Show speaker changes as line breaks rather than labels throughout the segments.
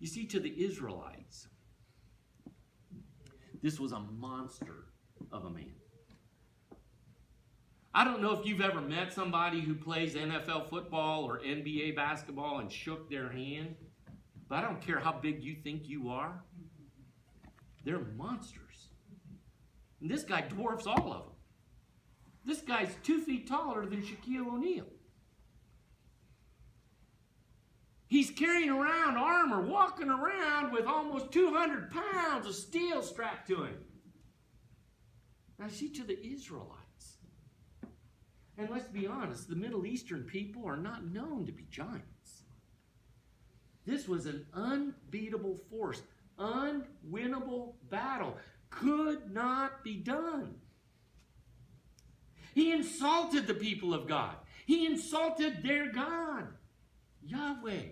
You see, to the Israelites, this was a monster of a man. I don't know if you've ever met somebody who plays NFL football or NBA basketball and shook their hand, but I don't care how big you think you are. They're monsters. And this guy dwarfs all of them. This guy's 2 feet taller than Shaquille O'Neal. He's carrying around armor, walking around with almost 200 pounds of steel strapped to him. Now, see, to the Israelites, and let's be honest, the Middle Eastern people are not known to be giants. This was an unbeatable force, unwinnable battle, could not be done. He insulted the people of God. He insulted their God, Yahweh.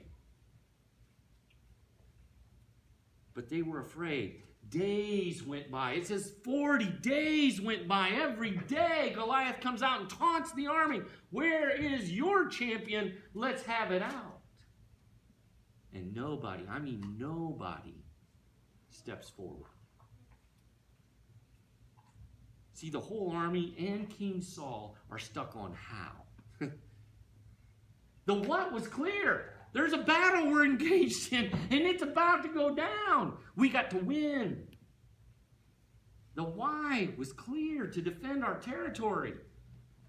But they were afraid. Days went by. It says 40 days went by. Every day Goliath comes out and taunts the army. Where is your champion? Let's have it out. And nobody, I mean nobody, steps forward. See, the whole army and King Saul are stuck on how. The what was clear. There's a battle we're engaged in, and it's about to go down. We got to win. The why was clear: to defend our territory,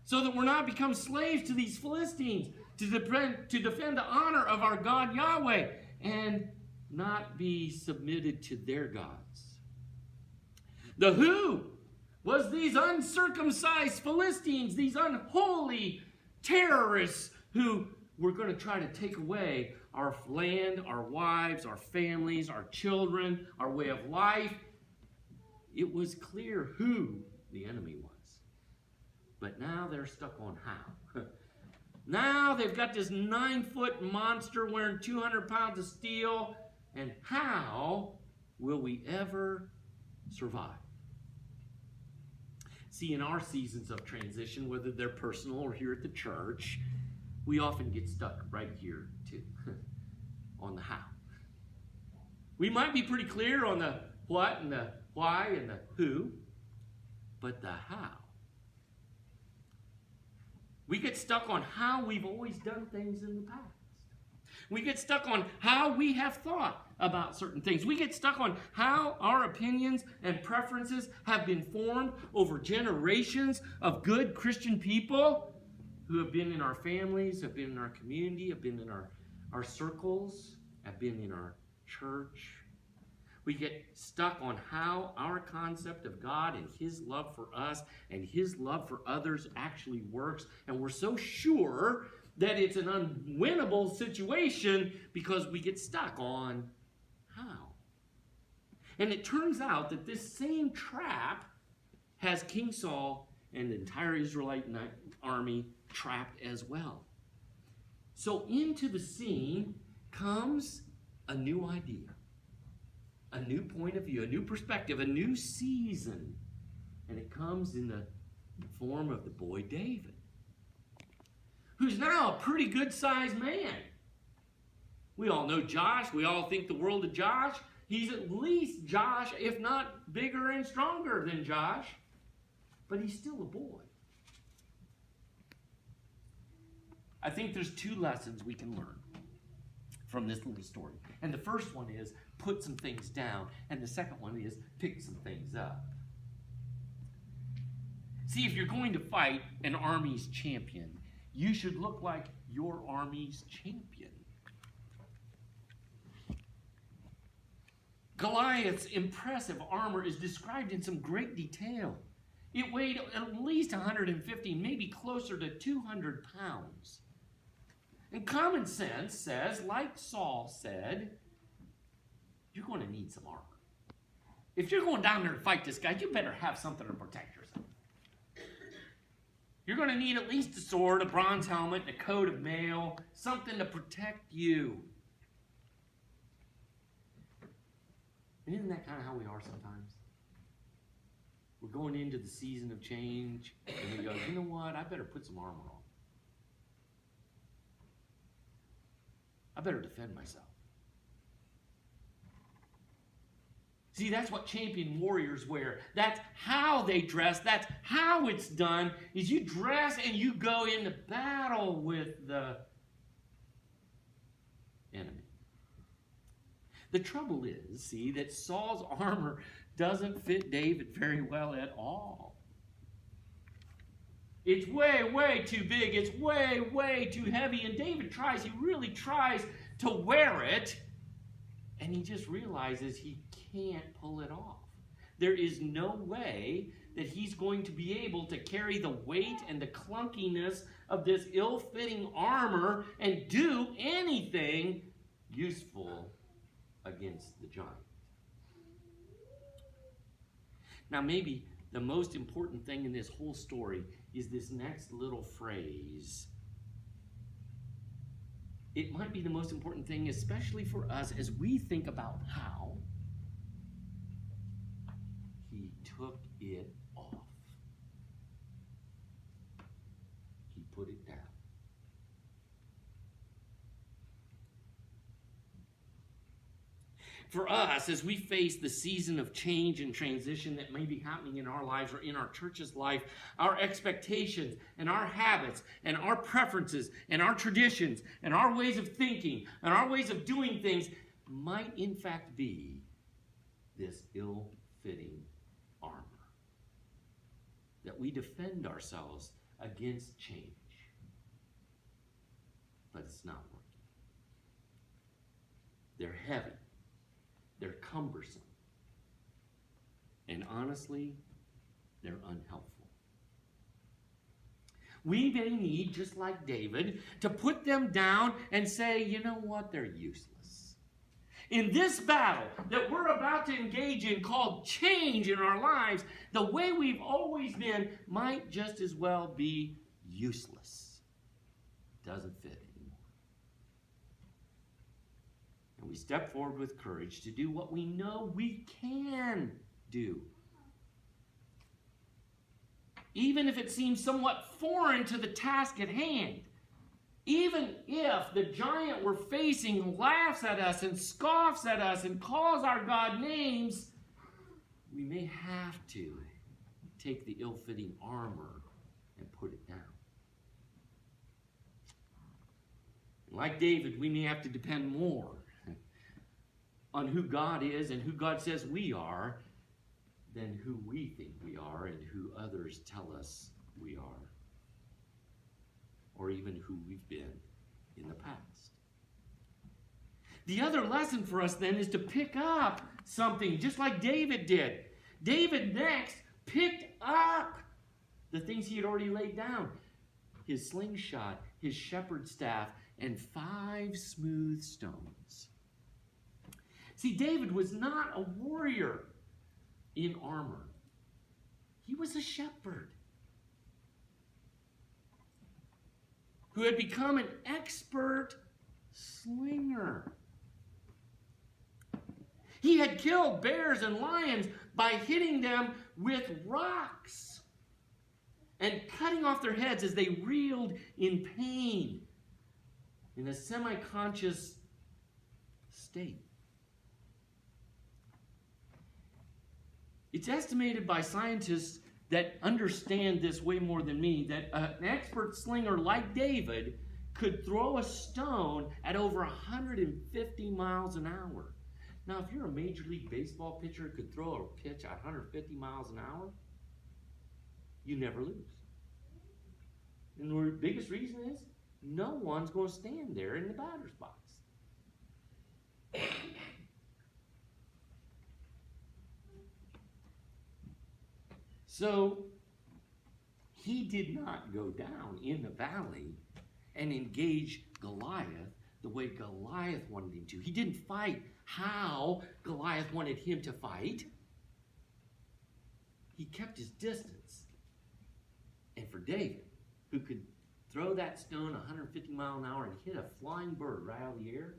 so that we're not become slaves to these Philistines, to defend the honor of our God Yahweh, and not be submitted to their gods. The who was these uncircumcised Philistines, these unholy terrorists who were going to try to take away our land, our wives, our families, our children, our way of life. It was clear who the enemy was. But now they're stuck on how. Now they've got this 9-foot monster wearing 200 pounds of steel. And how will we ever survive? See, in our seasons of transition, whether they're personal or here at the church, we often get stuck right here too, on the how. We might be pretty clear on the what and the why and the who, but the how. We get stuck on how we've always done things in the past. We get stuck on how we have thought about certain things. We get stuck on how our opinions and preferences have been formed over generations of good Christian people who have been in our families, have been in our community, have been in our circles, have been in our church. We get stuck on how our concept of God and His love for us and His love for others actually works. And we're so sure that it's an unwinnable situation because we get stuck on how. And it turns out that this same trap has King Saul and the entire Israelite army trapped as well. So into the scene comes a new idea, a new point of view, a new perspective, a new season. And it comes in the form of the boy David, who's now a pretty good-sized man. We all know Josh. We all think the world of Josh. He's at least Josh, if not bigger and stronger than Josh. But he's still a boy. I think there's 2 lessons we can learn from this little story. And the first one is put some things down. And the second one is pick some things up. See, if you're going to fight an army's champion, you should look like your army's champion. Goliath's impressive armor is described in some great detail. It weighed at least 150, maybe closer to 200 pounds. And common sense says, like Saul said, you're going to need some armor. If you're going down there to fight this guy, you better have something to protect yourself. You're going to need at least a sword, a bronze helmet, a coat of mail, something to protect you. And isn't that kind of how we are sometimes? We're going into the season of change, and we go, you know what? I better put some armor on. I better defend myself. See, that's what champion warriors wear. That's how they dress. That's how it's done, is you dress and you go into battle with the enemy. The trouble is, see, that Saul's armor doesn't fit David very well at all. It's way, way too big. It's way, way too heavy. And David tries, he really tries to wear it. And he just realizes he can't pull it off. There is no way that he's going to be able to carry the weight and the clunkiness of this ill-fitting armor and do anything useful against the giant. Now, maybe the most important thing in this whole story is this next little phrase. It might be the most important thing, especially for us, as we think about how he took it off. He put it down. For us, as we face the season of change and transition that may be happening in our lives or in our church's life, our expectations and our habits and our preferences and our traditions and our ways of thinking and our ways of doing things might in fact be this ill-fitting armor. That we defend ourselves against change. But it's not working. They're heavy. They're cumbersome. And honestly, they're unhelpful. We may need, just like David, to put them down and say, you know what, they're useless. In this battle that we're about to engage in called change in our lives, the way we've always been might just as well be useless. Doesn't fit. And we step forward with courage to do what we know we can do. Even if it seems somewhat foreign to the task at hand. Even if the giant we're facing laughs at us and scoffs at us and calls our God names, we may have to take the ill-fitting armor and put it down. Like David, we may have to depend more on who God is and who God says we are than who we think we are and who others tell us we are, or even who we've been in the past. The other lesson for us then is to pick up something just like David did. David next picked up the things he had already laid down. His slingshot, his shepherd's staff, and 5 smooth stones. See, David was not a warrior in armor. He was a shepherd who had become an expert slinger. He had killed bears and lions by hitting them with rocks and cutting off their heads as they reeled in pain in a semi-conscious state. It's estimated by scientists that understand this way more than me that an expert slinger like David could throw a stone at over 150 miles an hour. Now, if you're a Major League Baseball pitcher who could throw a pitch at 150 miles an hour, you never lose. And the biggest reason is no one's going to stand there in the batter's box. So he did not go down in the valley and engage Goliath the way Goliath wanted him to. He didn't fight how Goliath wanted him to fight. He kept his distance. And for David, who could throw that stone 150 miles an hour and hit a flying bird right out of the air,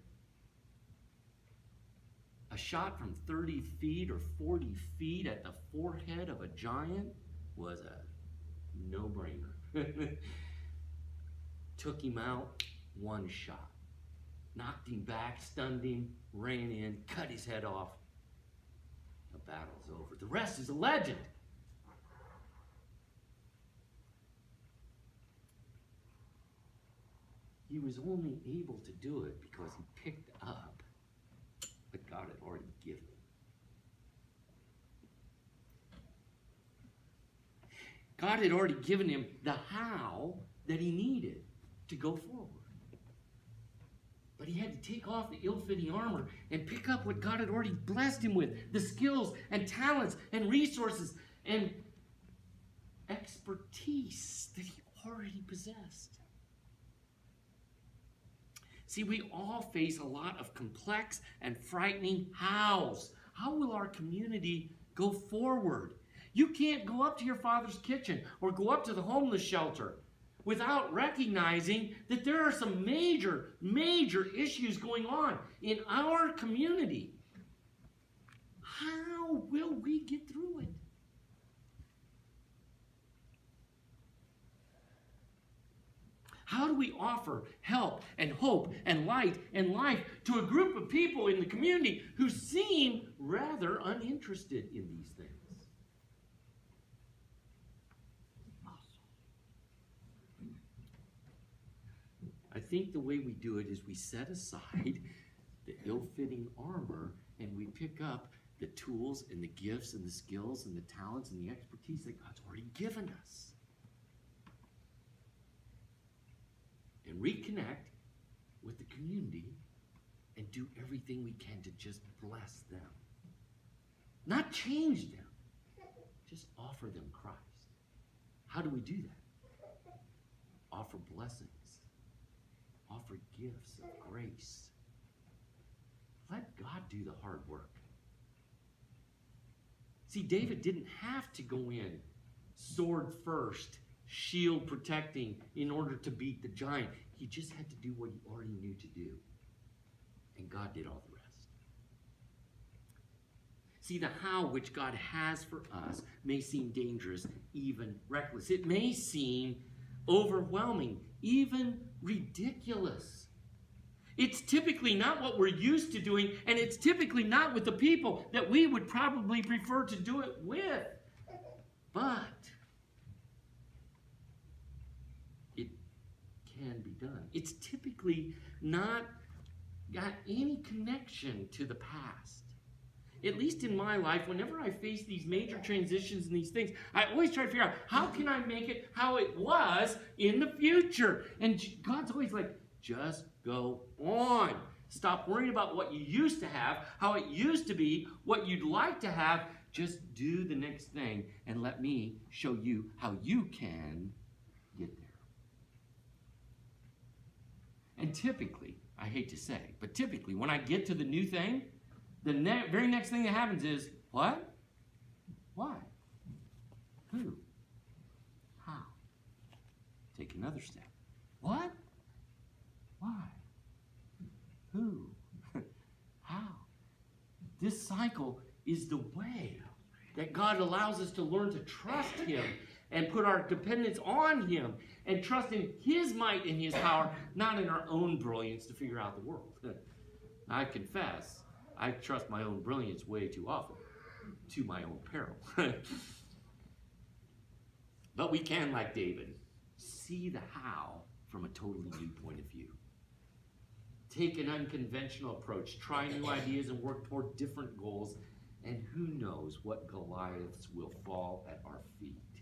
a shot from 30 feet or 40 feet at the forehead of a giant was a no-brainer. Took him out, one shot. Knocked him back, stunned him, ran in, cut his head off. the battle's over. The rest is a legend. He was only able to do it because he picked up what God had already given him. God had already given him the how that he needed to go forward. But he had to take off the ill-fitting armor and pick up what God had already blessed him with, the skills and talents and resources and expertise that he already possessed. See, we all face a lot of complex and frightening hows. How will our community go forward? You can't go up to your father's kitchen or go up to the homeless shelter without recognizing that there are some major, major issues going on in our community. How will we get through it? How do we offer help and hope and light and life to a group of people in the community who seem rather uninterested in these things? I think the way we do it is we set aside the ill-fitting armor and we pick up the tools and the gifts and the skills and the talents and the expertise that God's already given us. And reconnect with the community and do everything we can to just bless them. Not change them, just offer them Christ. How do we do that? Offer blessings. Offer gifts of grace. Let God do the hard work. See, David didn't have to go in sword first, shield protecting in order to beat the giant. He just had to do what he already knew to do. And God did all the rest. See, the how which God has for us may seem dangerous, even reckless. It may seem overwhelming, even ridiculous. It's typically not what we're used to doing, and it's typically not with the people that we would probably prefer to do it with. But it can be done. It's typically not got any connection to the past. At least in my life, whenever I face these major transitions and these things, I always try to figure out, how can I make it how it was in the future? And God's always like, just go on. Stop worrying about what you used to have, how it used to be, what you'd like to have. Just do the next thing and let me show you how you can get there. And typically, I hate to say, but typically when I get to the new thing, the very next thing that happens is, what? Why? Who? How? Take another step. What? Why? Who? How? This cycle is the way that God allows us to learn to trust Him and put our dependence on Him and trust in His might and His power, not in our own brilliance to figure out the world. I confess, I trust my own brilliance way too often, to my own peril. But we can, like David, see the how from a totally new point of view. Take an unconventional approach, try new ideas, and work toward different goals, and who knows what Goliaths will fall at our feet.